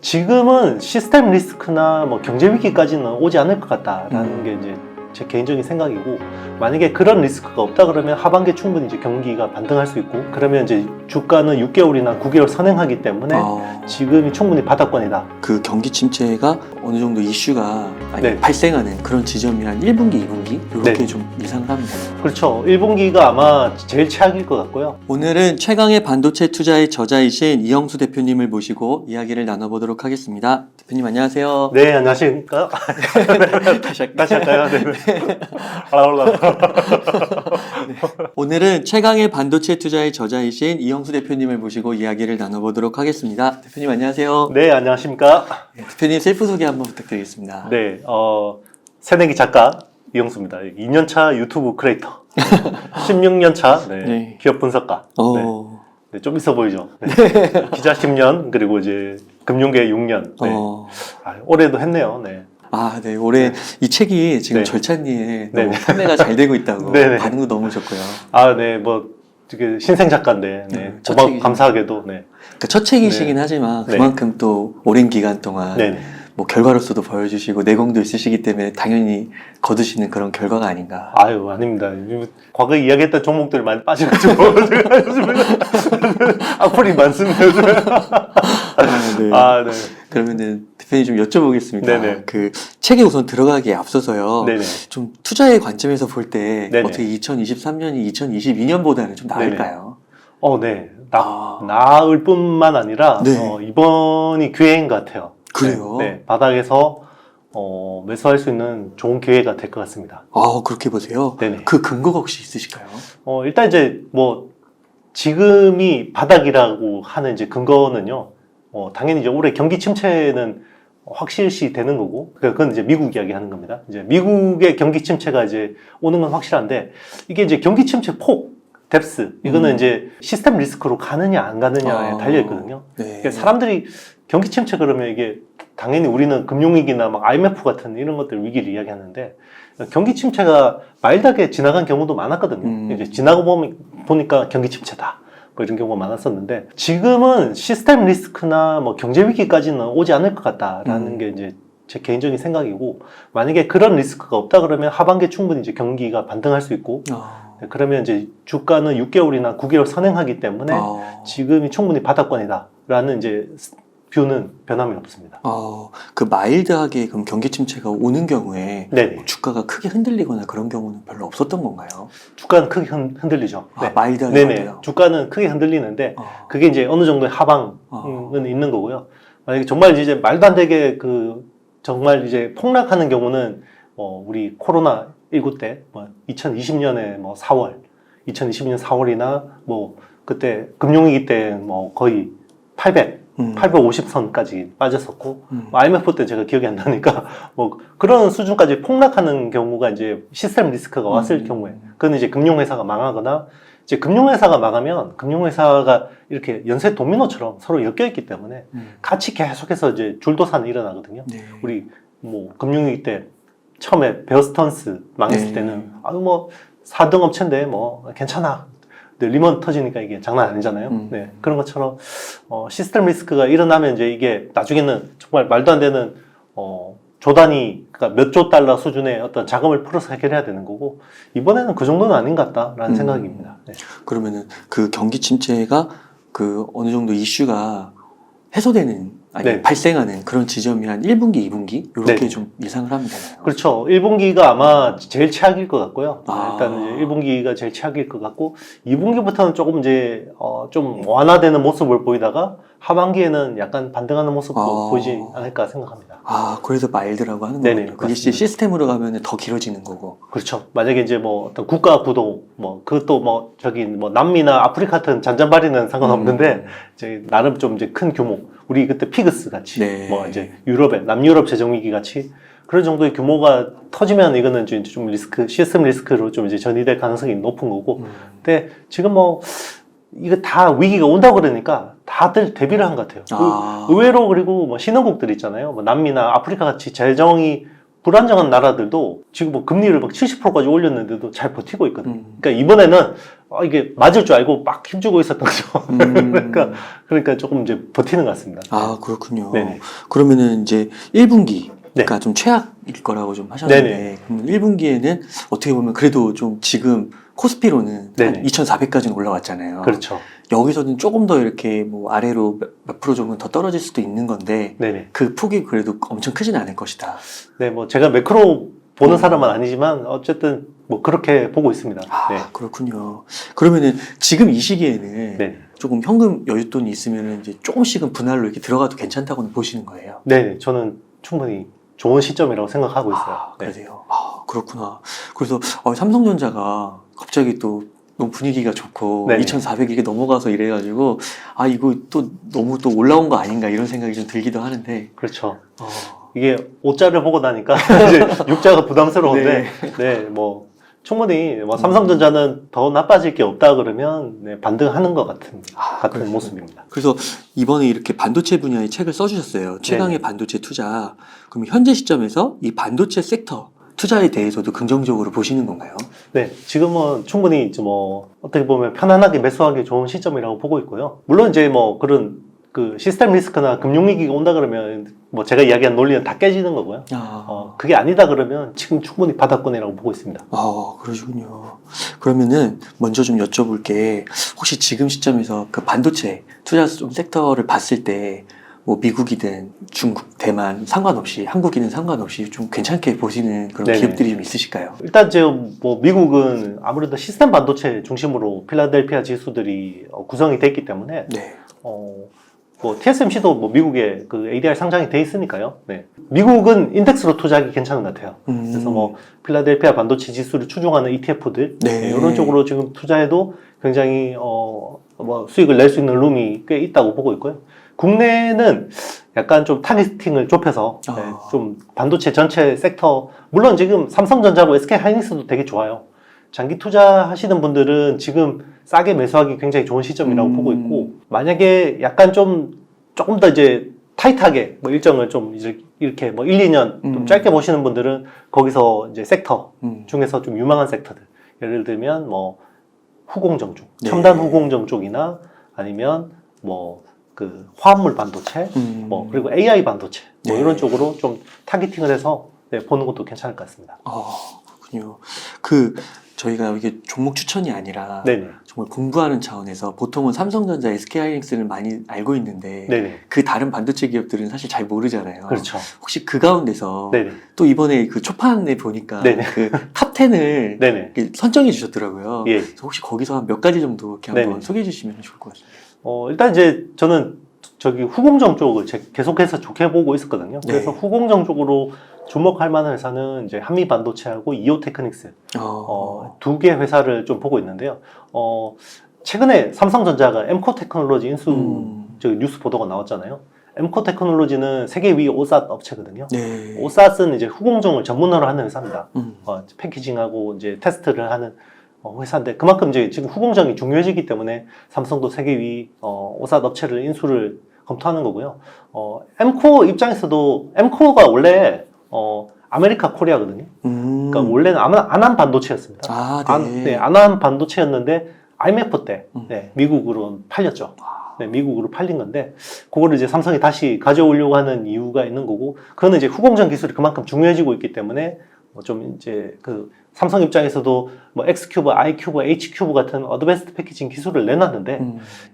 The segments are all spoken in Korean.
지금은 시스템 리스크나 뭐 경제 위기까지는 오지 않을 것 같다라는 게 이제 제 개인적인 생각이고, 만약에 그런 리스크가 없다 그러면 하반기에 충분히 이제 경기가 반등할 수 있고, 그러면 이제 주가는 6개월이나 9개월 선행하기 때문에 지금이 충분히 바닥권이다. 그 경기 침체가 어느 정도 이슈가 네. 발생하는 그런 지점이 한 1분기, 2분기 이렇게 네. 좀 예상을 합니다. 그렇죠. 1분기가 아마 제일 최악일 것 같고요. 오늘은 최강의 반도체 투자의 저자이신 이영수 대표님을 모시고 이야기를 나눠보도록 하겠습니다. 대표님 안녕하세요. 네, 안녕하십니까? 다시 할까요? 네. 오늘은 최강의 반도체 투자의 저자이신 이영수 대표님을 모시고 이야기를 나눠보도록 하겠습니다. 대표님 안녕하세요. 네, 안녕하십니까? 대표님 셀프 소개 한번 부탁드리겠습니다. 네, 새내기 작가 이영수입니다. 2년차 유튜브 크리에이터, 16년차 네. 기업 분석가. 네, 좀 있어 보이죠? 네. 기자 10년, 그리고 이제 금융계 6년. 네. 올해도 했네요. 네. 네. 올해 이 책이 지금 네. 절찬리에 네. 너무 판매가 잘 되고 있다고 네. 반응도 너무 좋고요. 네, 뭐, 되게 신생 작가인데, 네. 첫 고마워, 책이죠. 감사하게도, 네. 그러니까 첫 책이시긴 네. 하지만 네. 그만큼 또 오랜 기간 동안 네. 뭐 결과로서도 보여주시고 내공도 있으시기 때문에 당연히 거두시는 그런 결과가 아닌가. 아유, 아닙니다. 과거에 이야기했던 종목들 많이 빠져가지고, 악플이 많습니다. 네. 네. 그러면은 대표님 좀 여쭤보겠습니다. 네네. 그 책에 우선 들어가기에 앞서서요. 네네. 좀 투자의 관점에서 볼 때 네네. 어떻게 2023년이 2022년보다는 좀 나을까요? 네. 나을 뿐만 아니라, 네. 이번이 기회인 것 같아요. 그래요? 네. 바닥에서, 매수할 수 있는 좋은 기회가 될 것 같습니다. 그렇게 보세요? 네네. 그 근거가 혹시 있으실까요? 일단 이제 뭐, 지금이 바닥이라고 하는 이제 근거는요, 당연히 이제 올해 경기 침체는 확실시 되는 거고, 그건 이제 미국 이야기 하는 겁니다. 이제 미국의 경기 침체가 이제 오는 건 확실한데, 이게 이제 경기 침체 폭, 뎁스, 이거는 이제 시스템 리스크로 가느냐 안 가느냐에 달려있거든요. 네. 그러니까 사람들이 경기 침체 그러면 이게 당연히 우리는 금융위기나 막 IMF 같은 이런 것들 위기를 이야기하는데, 경기 침체가 마일드하게 지나간 경우도 많았거든요. 이제 지나고 보니까 경기 침체다. 뭐 이런 경우가 많았었는데, 지금은 시스템 리스크나 뭐 경제 위기까지는 오지 않을 것 같다라는 게 이제 제 개인적인 생각이고, 만약에 그런 리스크가 없다 그러면 하반기에 충분히 이제 경기가 반등할 수 있고, 그러면 이제 주가는 6개월이나 9개월 선행하기 때문에 지금이 충분히 바닥권이다라는 이제 뷰는 변함이 없습니다. 그 마일드하게 그럼 경기 침체가 오는 경우에 네네. 주가가 크게 흔들리거나 그런 경우는 별로 없었던 건가요? 주가는 크게 흔들리죠. 네. 마일드하게 네네. 흔들려요? 주가는 크게 흔들리는데, 그게 이제 어느 정도의 하방은 있는 거고요. 만약에 정말 이제 말도 안 되게 정말 이제 폭락하는 경우는, 우리 코로나19 때, 2020년에 4월, 2020년 4월이나 그때 금융위기 때 거의 850선까지 빠졌었고, IMF 때 제가 기억이 안 나니까, 그런 수준까지 폭락하는 경우가 이제 시스템 리스크가 왔을 경우에, 그건 이제 금융회사가 망하거나, 이제 금융회사가 망하면, 금융회사가 이렇게 연쇄 도미노처럼 서로 엮여있기 때문에, 같이 계속해서 이제 줄도산이 일어나거든요. 네. 우리, 금융위기 때, 처음에 베어스턴스 망했을 때는, 4등 업체인데, 괜찮아. 근데 리먼 터지니까 이게 장난 아니잖아요. 네. 그런 것처럼, 시스템 리스크가 일어나면 이제 이게 나중에는 정말 말도 안 되는, 조단위, 그러니까 몇 조 달러 수준의 어떤 자금을 풀어서 해결해야 되는 거고, 이번에는 그 정도는 아닌 것 같다라는 생각입니다. 네. 그러면은 그 경기 침체가 어느 정도 이슈가 해소되는, 네. 발생하는 그런 지점이 한 1분기, 2분기? 이렇게 네. 좀 예상을 하면 되나요? 그렇죠. 1분기가 아마 제일 최악일 것 같고요. 아. 일단 이제 1분기가 제일 최악일 것 같고, 2분기부터는 조금 이제, 좀 완화되는 모습을 보이다가, 하반기에는 약간 반등하는 모습도 보이지 않을까 생각합니다. 그래서 마일드라고 하는 네네, 거군요. 그게 맞습니다. 시스템으로 가면 더 길어지는 거고. 그렇죠. 만약에 이제 어떤 국가 구도, 그것도 남미나 아프리카 같은 잔잔바리는 상관없는데, 이제 나름 좀 이제 큰 규모. 우리 그때 피그스 같이, 네. 이제 남유럽 재정위기 같이, 그런 정도의 규모가 터지면 이거는 이제 좀 시스템 리스크로 좀 이제 전이될 가능성이 높은 거고, 근데 지금 이거 다 위기가 온다고 그러니까 다들 대비를 한 것 같아요. 의외로 그리고 신흥국들 있잖아요. 남미나 아프리카 같이 재정이 불안정한 나라들도 지금 금리를 70%까지 올렸는데도 잘 버티고 있거든요. 그러니까 이번에는 이게 맞을 줄 알고 막 힘주고 있었던 거죠. 그러니까 조금 이제 버티는 것 같습니다. 아, 그렇군요. 네네. 그러면은 이제 1분기가 네. 좀 최악일 거라고 좀 하셨는데, 네네. 그럼 1분기에는 어떻게 보면 그래도 좀 지금 코스피로는 네네. 2,400까지는 올라왔잖아요. 그렇죠. 여기서는 조금 더 이렇게 뭐 아래로 몇 프로 정도 더 떨어질 수도 있는 건데, 네네. 그 폭이 그래도 엄청 크지는 않을 것이다. 네, 뭐 제가 매크로 보는 사람은 아니지만 어쨌든 뭐 그렇게 보고 있습니다. 아, 네. 그렇군요. 그러면은 지금 이 시기에는 네. 조금 현금 여윳돈이 있으면은 이제 조금씩은 분할로 이렇게 들어가도 괜찮다고는 보시는 거예요. 네, 저는 충분히 좋은 시점이라고 생각하고 있어요. 아, 네. 그러세요. 아, 그렇구나. 그래서 삼성전자가 갑자기 또 너무 분위기가 좋고 네네. 2,400 이게 넘어가서 이래가지고 아 이거 또 너무 또 올라온 거 아닌가 이런 생각이 좀 들기도 하는데 그렇죠. 이게 5자를 보고 나니까 이제 6자가 부담스러운데, 네, 뭐 충분히 뭐 삼성전자는 더 나빠질 게 없다 그러면 네, 반등하는 것 같은 그렇군요. 모습입니다. 그래서 이번에 이렇게 반도체 분야의 책을 써주셨어요. 최강의 반도체 투자. 그럼 현재 시점에서 이 반도체 섹터 투자에 대해서도 긍정적으로 보시는 건가요? 네, 지금은 충분히 이제 뭐 어떻게 보면 편안하게 매수하기 좋은 시점이라고 보고 있고요. 물론 이제 뭐 그런 그 시스템 리스크나 금융 위기가 온다 그러면 뭐 제가 이야기한 논리는 다 깨지는 거고요. 그게 아니다 그러면 지금 충분히 바닥권이라고 보고 있습니다. 그러시군요. 그러면은 먼저 좀 여쭤볼 게 혹시 지금 시점에서 그 반도체 투자 좀 섹터를 봤을 때 뭐 미국이든 중국, 대만 상관없이 한국이든 상관없이 좀 괜찮게 보시는 그런 네네. 기업들이 좀 있으실까요? 일단 이제 뭐 미국은 아무래도 시스템 반도체 중심으로 필라델피아 지수들이 구성이 돼 있기 때문에 네. 뭐 TSMC도 뭐 미국에 그 ADR 상장이 돼 있으니까요. 네. 미국은 인덱스로 투자하기 괜찮은 것 같아요. 그래서 뭐 필라델피아 반도체 지수를 추종하는 ETF들 네. 이런 쪽으로 지금 투자해도 굉장히 뭐 수익을 낼 수 있는 룸이 꽤 있다고 보고 있고요. 국내는 약간 좀 타겟팅을 좁혀서 네, 좀 반도체 전체 섹터 물론 지금 삼성전자고 SK하이닉스도 되게 좋아요. 장기 투자하시는 분들은 지금 싸게 매수하기 굉장히 좋은 시점이라고 보고 있고 만약에 약간 조금 더 이제 타이트하게 뭐 일정을 좀 이제 이렇게 뭐 1, 2년 좀 짧게 보시는 분들은 거기서 이제 섹터 중에서 좀 유망한 섹터들 예를 들면 뭐 후공정 쪽, 첨단 후공정 쪽이나 아니면 뭐 그 화합물 반도체, 뭐 그리고 AI 반도체 뭐 이런 쪽으로 좀 타겟팅을 해서 네, 보는 것도 괜찮을 것 같습니다. 그렇군요. 저희가 이게 종목 추천이 아니라 네네. 정말 공부하는 차원에서 보통은 삼성전자, SK하이닉스를 많이 알고 있는데 네네. 그 다른 반도체 기업들은 사실 잘 모르잖아요. 그렇죠. 혹시 그 가운데서 네네. 또 이번에 그 초판에 보니까 네네. 그 탑 10을 네네. 선정해 주셨더라고요. 예. 그래서 혹시 거기서 한 몇 가지 정도 이렇게 한번 네네. 소개해 주시면 좋을 것 같습니다. 일단 이제 저는 저기 후공정 쪽을 계속해서 좋게 보고 있었거든요. 그래서 네. 후공정 쪽으로 주목할 만한 회사는 이제 한미 반도체하고 이오테크닉스 두 개 회사를 좀 보고 있는데요. 최근에 삼성전자가 엠코 테크놀로지 인수 저기 뉴스 보도가 나왔잖아요. 엠코 테크놀로지는 세계 위 오삿 업체거든요. 네. 오삿은 이제 후공정을 전문으로 하는 회사입니다. 패키징하고 이제 테스트를 하는 회사인데 그만큼 이제 지금 후공정이 중요해지기 때문에 삼성도 세계 위 오삿 업체를 인수를 검토하는 거고요. 엠코 입장에서도 엠코가 원래 아메리카 코리아거든요. 그러니까 원래는 아남 반도체였습니다. 네. 아남 반도체였는데 IMF 때 네, 미국으로 팔렸죠. 네, 미국으로 팔린 건데 그거를 이제 삼성이 다시 가져오려고 하는 이유가 있는 거고 그거는 이제 후공정 기술이 그만큼 중요해지고 있기 때문에 좀 이제 그 삼성 입장에서도 뭐 X큐브, I큐브, H큐브 같은 어드밴스드 패키징 기술을 내놨는데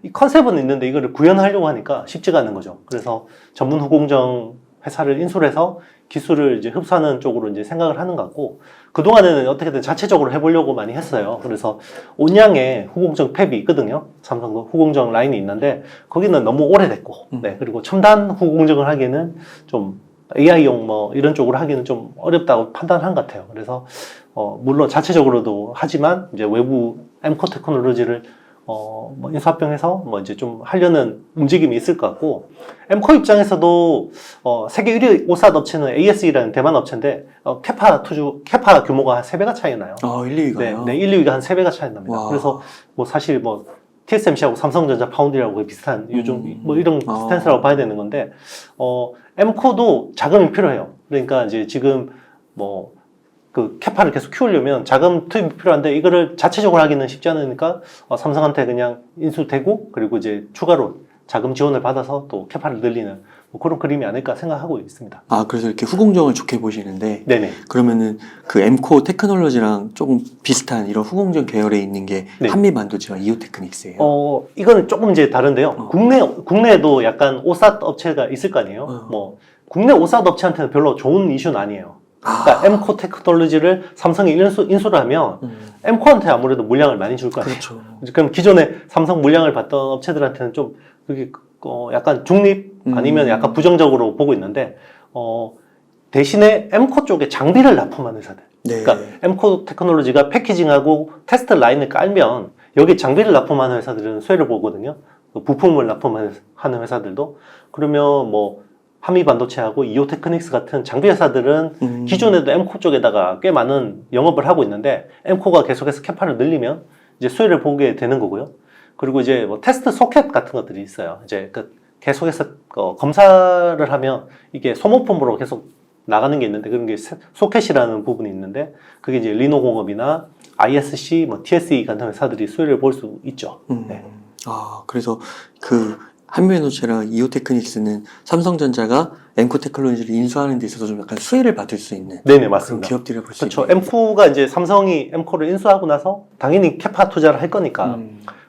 이 컨셉은 있는데 이거를 구현하려고 하니까 쉽지가 않은 거죠. 그래서 전문 후공정 회사를 인수를 해서 기술을 이제 흡수하는 쪽으로 이제 생각을 하는 것 같고 그동안에는 어떻게든 자체적으로 해보려고 많이 했어요. 그래서 온양에 후공정 팹이 있거든요. 삼성도 후공정 라인이 있는데 거기는 너무 오래됐고 네, 그리고 첨단 후공정을 하기에는 좀 AI용 뭐 이런 쪽으로 하기는 좀 어렵다고 판단한 것 같아요. 그래서 물론 자체적으로도 하지만 이제 외부 엠코 테크놀로지를 뭐 인수합병해서 뭐 이제 좀 하려는 움직임이 있을 것 같고 엠코 입장에서도 세계 1위 오삿 업체는 ASE라는 대만 업체인데 캐파 규모가 한 3배가 차이 나요. 1, 2위가요? 네, 1, 2위가 한 3배가 차이 납니다. 와. 그래서 뭐 사실 뭐 TSMC하고 삼성전자 파운드리하고 비슷한 요즘 뭐 이런 스탠스라고 봐야 되는 건데 엠코도 자금이 필요해요. 그러니까 이제 지금 뭐 그 캐파를 계속 키우려면 자금 투입이 필요한데 이거를 자체적으로 하기는 쉽지 않으니까 삼성한테 그냥 인수되고 그리고 이제 추가로 자금 지원을 받아서 또 캐파를 늘리는 뭐 그런 그림이 아닐까 생각하고 있습니다. 아, 그래서 이렇게 후공정을 좋게 보시는데, 네네. 그러면은 그 엠코 테크놀로지랑 조금 비슷한 이런 후공정 계열에 있는 게 네. 한미반도체와 이오테크닉스예요. 이거는 조금 이제 다른데요. 국내에도 약간 오삿 업체가 있을 거 아니에요. 뭐 국내 오삿 업체한테는 별로 좋은 이슈는 아니에요. 그러니까 엠코 테크놀로지를 삼성이 인수를 하면 엠코한테 아무래도 물량을 많이 줄 거 아니에요. 그렇죠. 그럼 기존에 삼성 물량을 받던 업체들한테는 좀 그게 약간 중립 아니면 약간 부정적으로 보고 있는데 대신에 엠코 쪽에 장비를 납품하는 회사들. 네. 그러니까 엠코 테크놀로지가 패키징하고 테스트 라인을 깔면 여기 장비를 납품하는 회사들은 수혜를 보거든요. 부품을 납품하는 회사들도. 그러면 뭐 한미반도체하고 이오테크닉스 같은 장비 회사들은 기존에도 엠코 쪽에다가 꽤 많은 영업을 하고 있는데 엠코가 계속해서 캐파를 늘리면 이제 수혜를 보게 되는 거고요. 그리고 이제 뭐 테스트 소켓 같은 것들이 있어요. 이제 그 계속해서 검사를 하면 이게 소모품으로 계속 나가는 게 있는데 그런 게 소켓이라는 부분이 있는데 그게 이제 리노공업이나 ISC, 뭐 TSE 같은 회사들이 수혜를 볼 수 있죠. 네. 아, 그래서 그 한미반도체랑 이오테크닉스는 삼성전자가 엠코 테크놀로지를 인수하는 데 있어서 좀 약간 수혜를 받을 수 있는 네네, 그런 맞습니다. 기업들을 볼 수 그렇죠. 있는. 엠코가 이제 삼성이 엠코를 인수하고 나서 당연히 캐파 투자를 할 거니까.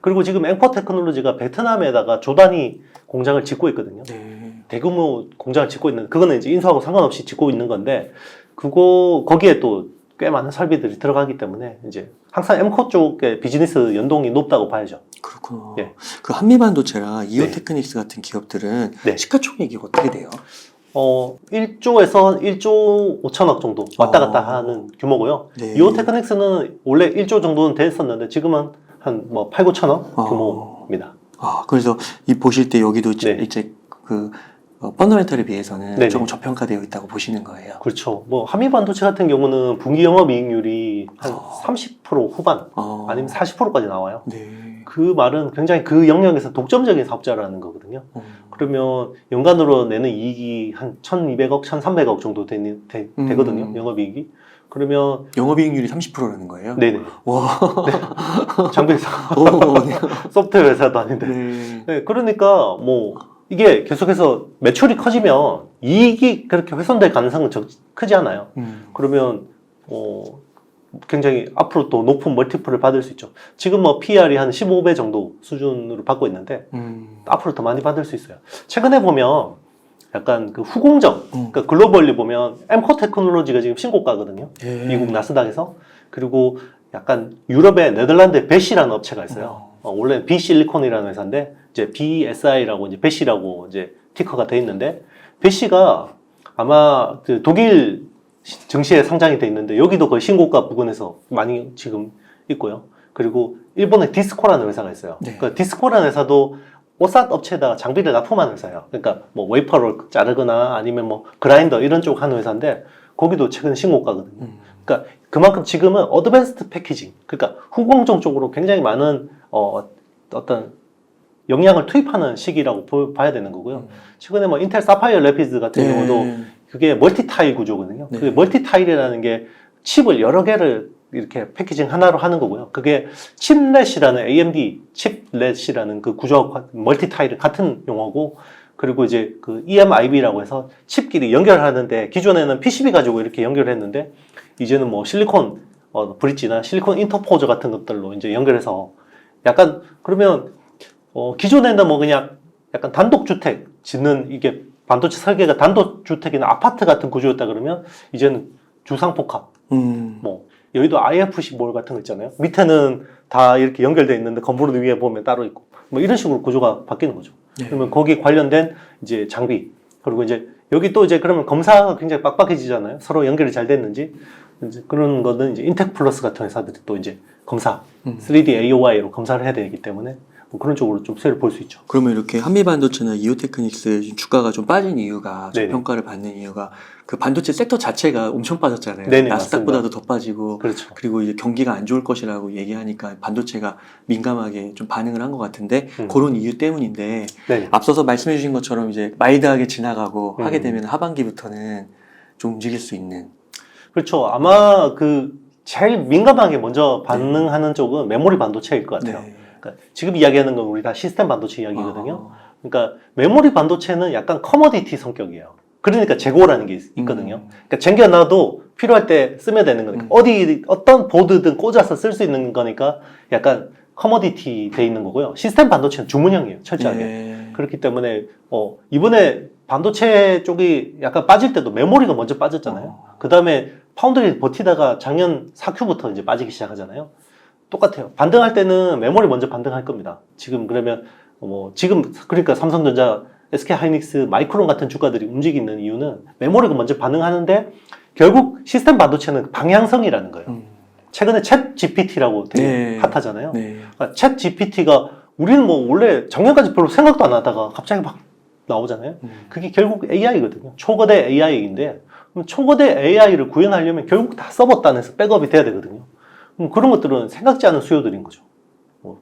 그리고 지금 엠코 테크놀로지가 베트남에다가 조단위 공장을 짓고 있거든요. 네. 대규모 공장을 짓고 있는, 그거는 이제 인수하고 상관없이 짓고 있는 건데, 거기에 또 꽤 많은 설비들이 들어가기 때문에, 이제 항상 엠코 쪽의 비즈니스 연동이 높다고 봐야죠. 그렇구나. 예. 그 한미반도체랑 이오테크닉스 같은 기업들은 네. 시가총액이 어떻게 돼요? 1조에서 1조 5천억 정도 왔다 갔다 하는 규모고요. 네. 이오테크닉스는 원래 1조 정도는 됐었는데, 지금은 한 뭐 8, 9천억 규모입니다. 아, 그래서 이 보실 때 여기도 네. 이제 그 펀더멘털에 비해서는 네네. 조금 저평가되어 있다고 보시는 거예요. 그렇죠. 뭐 한미반도체 같은 경우는 분기 영업이익률이 한 30% 후반 아니면 40%까지 나와요. 네. 그 말은 굉장히 그 영역에서 독점적인 사업자라는 거거든요. 그러면 연간으로 내는 이익이 한 1,200억, 1,300억 정도 되거든요. 영업이익이. 그러면 영업이익률이 30%라는 거예요? 네네. 와. 네. 장비 회사, 오, 네. 소프트웨어 회사도 아닌데. 네. 네, 그러니까 뭐 이게 계속해서 매출이 커지면 이익이 그렇게 훼손될 가능성은 크지 않아요. 그러면 굉장히 앞으로 또 높은 멀티플을 받을 수 있죠. 지금 뭐 PR이 한 15배 정도 수준으로 받고 있는데 앞으로 더 많이 받을 수 있어요. 최근에 보면 약간 그 후공정, 그러니까 글로벌리 보면 엠코 테크놀로지가 지금 신고가거든요. 예. 미국 나스닥에서. 그리고 약간 유럽의 네덜란드의 베시라는 업체가 있어요. 원래 비실리콘이라는 회사인데 이제 BSI라고 이제 베시라고 이제 티커가 돼 있는데 베시가 아마 그 독일 증시에 상장이 돼 있는데 여기도 거의 신고가 부근에서 많이 지금 있고요. 그리고 일본의 디스코라는 회사가 있어요. 네. 그 디스코라는 회사도 오삿 업체에다가 장비를 납품하는 회사예요. 그러니까 뭐 웨이퍼를 자르거나 아니면 뭐 그라인더 이런 쪽 하는 회사인데 거기도 최근 신고가거든요. 그러니까 그만큼 지금은 어드밴스드 패키징, 그러니까 후공정 쪽으로 굉장히 많은 어떤 역량을 투입하는 시기라고 봐야 되는 거고요. 최근에 뭐 인텔 사파이어 래피드 같은 경우도 그게 멀티타일 구조거든요. 네. 그게 멀티타일이라는 게 칩을 여러 개를 이렇게 패키징 하나로 하는 거고요. 그게 칩렛이라는 AMD 칩렛이라는 그 구조와 멀티타일 같은 용어고, 그리고 이제 그 EMIB라고 해서 칩끼리 연결하는데 기존에는 PCB 가지고 이렇게 연결했는데 이제는 뭐 실리콘 브릿지나 실리콘 인터포저 같은 것들로 이제 연결해서 약간 그러면 기존에는 뭐 그냥 약간 단독주택 짓는 이게 반도체 설계가 단독주택이나 아파트 같은 구조였다 그러면 이제는 주상복합 뭐 여의도 IFC 몰 같은 거 있잖아요. 밑에는 다 이렇게 연결되어 있는데 건물 위에 보면 따로 있고 뭐 이런 식으로 구조가 바뀌는 거죠. 네. 그러면 거기 관련된 이제 장비, 그리고 이제 여기 또 이제 그러면 검사가 굉장히 빡빡해지잖아요. 서로 연결이 잘 됐는지. 이제 그런 거는 이제 인텍 플러스 같은 회사들이 또 이제 검사 3D AOI로 검사를 해야 되기 때문에 뭐 그런 쪽으로 좀 수혜를 볼 수 있죠. 그러면 이렇게 한미반도체나 이오테크닉스 주가가 좀 빠진 이유가, 네네. 저평가를 받는 이유가 그 반도체 섹터 자체가 엄청 빠졌잖아요. 네네, 나스닥보다도 더 빠지고, 그렇죠. 그리고 이제 경기가 안 좋을 것이라고 얘기하니까 반도체가 민감하게 좀 반응을 한 것 같은데 그런 이유 때문인데, 네. 앞서서 말씀해 주신 것처럼 이제 마일드하게 지나가고 음. 하게 되면 하반기부터는 좀 움직일 수 있는. 그렇죠. 아마 그 제일 민감하게 먼저 반응하는 쪽은 메모리 반도체일 것 같아요. 네. 그러니까 지금 이야기하는 건 우리 다 시스템 반도체 이야기거든요. 아. 그러니까 메모리 반도체는 약간 커머디티 성격이에요. 그러니까 재고라는 게 있거든요. 그러니까 쟁겨놔도 필요할 때 쓰면 되는 거니까 어떤 보드든 꽂아서 쓸 수 있는 거니까 약간 커머디티 돼 있는 거고요. 시스템 반도체는 주문형이에요. 철저하게. 네. 그렇기 때문에 이번에 반도체 쪽이 약간 빠질 때도 메모리가 먼저 빠졌잖아요. 그 다음에 파운드리 버티다가 작년 4Q부터 이제 빠지기 시작하잖아요. 똑같아요. 반등할 때는 메모리 먼저 반등할 겁니다. 지금 그러면 지금 그러니까 삼성전자, SK 하이닉스, 마이크론 같은 주가들이 움직이는 이유는 메모리가 먼저 반응하는데 결국 시스템 반도체는 방향성이라는 거예요. 최근에 챗 GPT라고 되게 네. 핫하잖아요. 네. 그러니까 챗 GPT가 우리는 원래 작년까지 별로 생각도 안 하다가 갑자기 막 나오잖아요. 그게 결국 AI거든요. 초거대 AI인데 그럼 초거대 AI를 구현하려면 결국 다 서버 단에서 백업이 돼야 되거든요. 그럼 그런 것들은 생각지 않은 수요들인 거죠.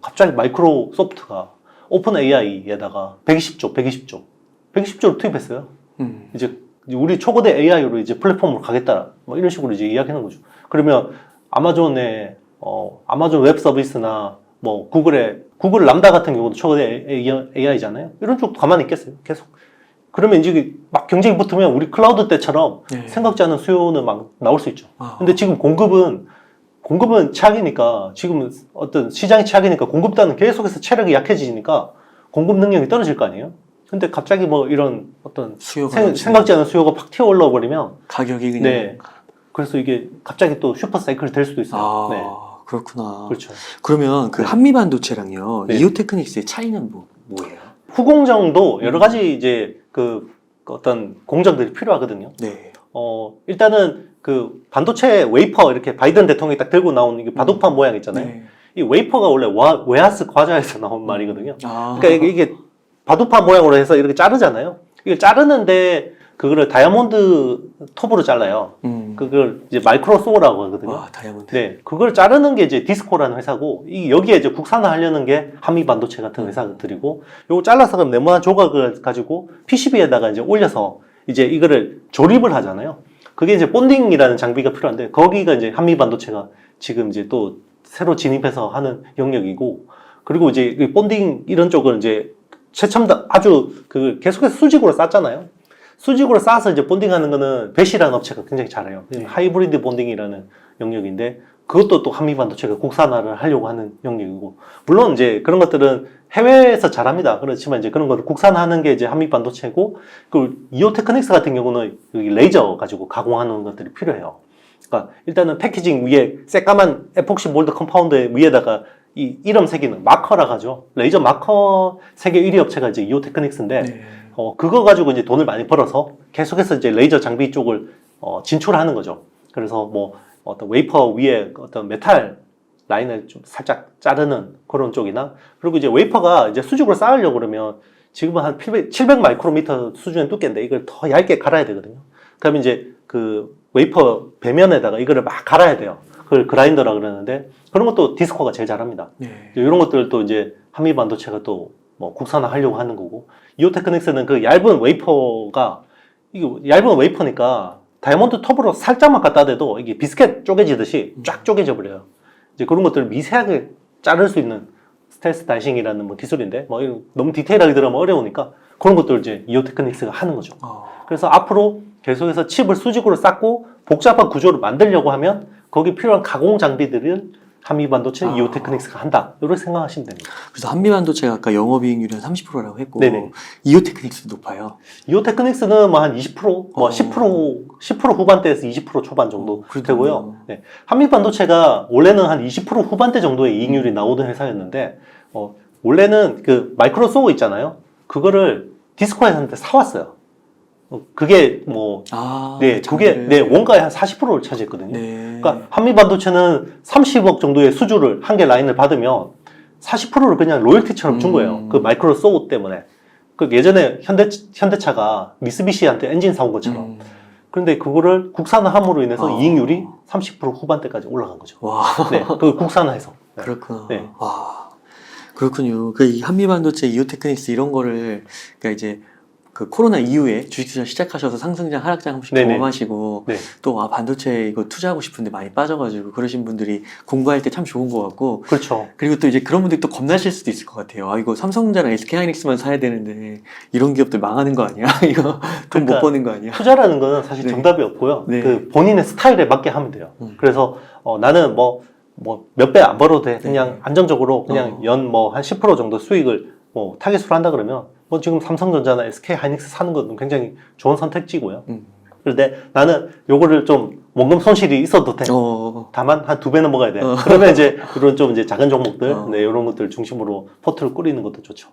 갑자기 마이크로소프트가 오픈 AI에다가 120조를 투입했어요. 이제 우리 초거대 AI로 이제 플랫폼으로 가겠다. 이런 식으로 이제 이야기하는 거죠. 그러면 아마존의 아마존 웹 서비스나 구글 람다 같은 경우도 초거대 AI잖아요. 이런 쪽도 가만히 있겠어요. 계속. 그러면 이제 막 경쟁이 붙으면 우리 클라우드 때처럼 네. 생각지 않은 수요는 막 나올 수 있죠. 아. 근데 지금 공급은 최악이니까 지금은 어떤 시장이 최악이니까 공급단은 계속해서 체력이 약해지니까 공급 능력이 떨어질 거 아니에요. 근데 갑자기 이런 어떤 수요가 생각지 않은 수요가 팍 튀어 올라와 버리면 가격이 그냥 네. 그래서 이게 갑자기 또 슈퍼 사이클이 될 수도 있어요. 아, 네. 그렇구나. 그렇죠. 그러면 그 네. 한미반도체랑요, 네. 이오테크닉스의 차이는 뭐예요? 후공정도 여러 가지 이제 그 어떤 공정들이 필요하거든요. 네. 일단은 그 반도체 웨이퍼 이렇게 바이든 대통령이 딱 들고 나온 이게 바둑판 모양 있잖아요. 네. 이 웨이퍼가 원래 웨하스 과자에서 나온 말이거든요. 아. 그러니까 이게 바둑판 모양으로 해서 이렇게 자르잖아요. 이걸 자르는데 그거를 다이아몬드 톱으로 잘라요. 그걸 이제 마이크로 소라고 하거든요. 와, 다이아몬드. 네, 그걸 자르는 게 이제 디스코라는 회사고, 여기에 이제 국산화하려는 게 한미 반도체 같은 회사들이고, 요거 잘라서 그럼 네모난 조각을 가지고 PCB에다가 이제 올려서 이제 이거를 조립을 하잖아요. 그게 이제 본딩이라는 장비가 필요한데, 거기가 이제 한미 반도체가 지금 이제 또 새로 진입해서 하는 영역이고, 그리고 이제 이 본딩 이런 쪽은 이제 최첨단 아주 계속해서 수직으로 쌌잖아요. 수직으로 쌓아서 이제 본딩하는 거는 배시라는 업체가 굉장히 잘해요. 하이브리드 본딩이라는 영역인데 그것도 또 한미 반도체가 국산화를 하려고 하는 영역이고, 물론 이제 그런 것들은 해외에서 잘합니다. 그렇지만 이제 그런 거를 국산화하는 게 이제 한미 반도체고, 그 이오테크닉스 같은 경우는 여기 레이저 가지고 가공하는 것들이 필요해요. 그러니까 일단은 패키징 위에 새까만 에폭시 몰드 컴파운드 위에다가 이 이름 새기는 마커라고 하죠. 레이저 마커 세계 1위 업체가 이제 이오테크닉스인데, 네. 그거 가지고 이제 돈을 많이 벌어서 계속해서 이제 레이저 장비 쪽을 진출하는 거죠. 그래서 어떤 웨이퍼 위에 어떤 메탈 라인을 좀 살짝 자르는 그런 쪽이나, 그리고 이제 웨이퍼가 이제 수직으로 쌓으려고 그러면 지금은 한 700 마이크로미터 수준의 두께인데 이걸 더 얇게 갈아야 되거든요. 그러면 이제 그 웨이퍼 배면에다가 이거를 막 갈아야 돼요. 그걸 그라인더라 그러는데, 그런 것도 디스코가 제일 잘합니다. 네. 이런 것들도 이제 한미 반도체가 또 국산화 하려고 하는 거고, 이오테크닉스는 그 얇은 웨이퍼가, 이게 얇은 웨이퍼니까 다이아몬드 톱으로 살짝만 갖다 대도 이게 비스켓 쪼개지듯이 쫙 쪼개져 버려요. 이제 그런 것들을 미세하게 자를 수 있는 스텔스 다이싱이라는 기술인데, 너무 디테일하게 들어가면 어려우니까 그런 것들을 이제 이오테크닉스가 하는 거죠. 그래서 앞으로 계속해서 칩을 수직으로 쌓고 복잡한 구조를 만들려고 하면 거기 필요한 가공 장비들은 한미 반도체, 이오테크닉스가 한다. 이렇게 생각하시면 됩니다. 그래서 한미반도체가 아까 영업이익률이 한 30%라고 했고, 네네. 이오테크닉스도 높아요. 이오테크닉스는 한 20%, 10% 후반대에서 20% 초반 정도 되고요. 네. 한미 반도체가 원래는 한 20% 후반대 정도의 이익률이 나오던 회사였는데, 원래는 그 마이크로소프 있잖아요. 그거를 디스코에서한테 사왔어요. 그게 그게 원가의 한 40%를 차지했거든요. 네. 그러니까 한미 반도체는 30억 정도의 수주를 한 개 라인을 받으면 40%를 그냥 로열티처럼 준 거예요. 그 마이크로소프 때문에. 그 예전에 현대차가 미쓰비시한테 엔진 사온 것처럼. 그런데 그거를 국산화함으로 인해서 이익률이 30% 후반대까지 올라간 거죠. 와. 네, 그 국산화해서. 네. 그렇구나. 네. 와. 그렇군요. 이 한미반도체, 이오테크닉스 이런 거를, 그러니까 이제 그 코로나 이후에 주식투자 시작하셔서 상승장, 하락장 한 번씩 네네. 경험하시고 네. 또 반도체 이거 투자하고 싶은데 많이 빠져가지고 그러신 분들이 공부할 때 참 좋은 것 같고 그렇죠. 그리고 또 이제 그런 분들이 또 겁나실 수도 있을 것 같아요. 이거 삼성전자랑 SK하이닉스만 사야 되는데 이런 기업들 망하는 거 아니야? 이거 돈 못 그러니까 버는 거 아니야? 투자라는 거는 사실 네. 정답이 없고요. 네. 그 본인의 스타일에 맞게 하면 돼요. 그래서 나는 뭐 몇 배 안 벌어도 돼. 그냥 네. 안정적으로 그냥 연 뭐 한 10% 정도 수익을 뭐 타깃으로 한다 그러면 뭐 지금 삼성전자나 SK 하이닉스 사는 것은 굉장히 좋은 선택지고요. 그런데 나는 요거를 좀 원금 손실이 있어도 돼. 다만 한 2배는 먹어야 돼. 그러면 이제 이런 좀 이제 작은 종목들, 네, 이런 것들 중심으로 포트를 꾸리는 것도 좋죠.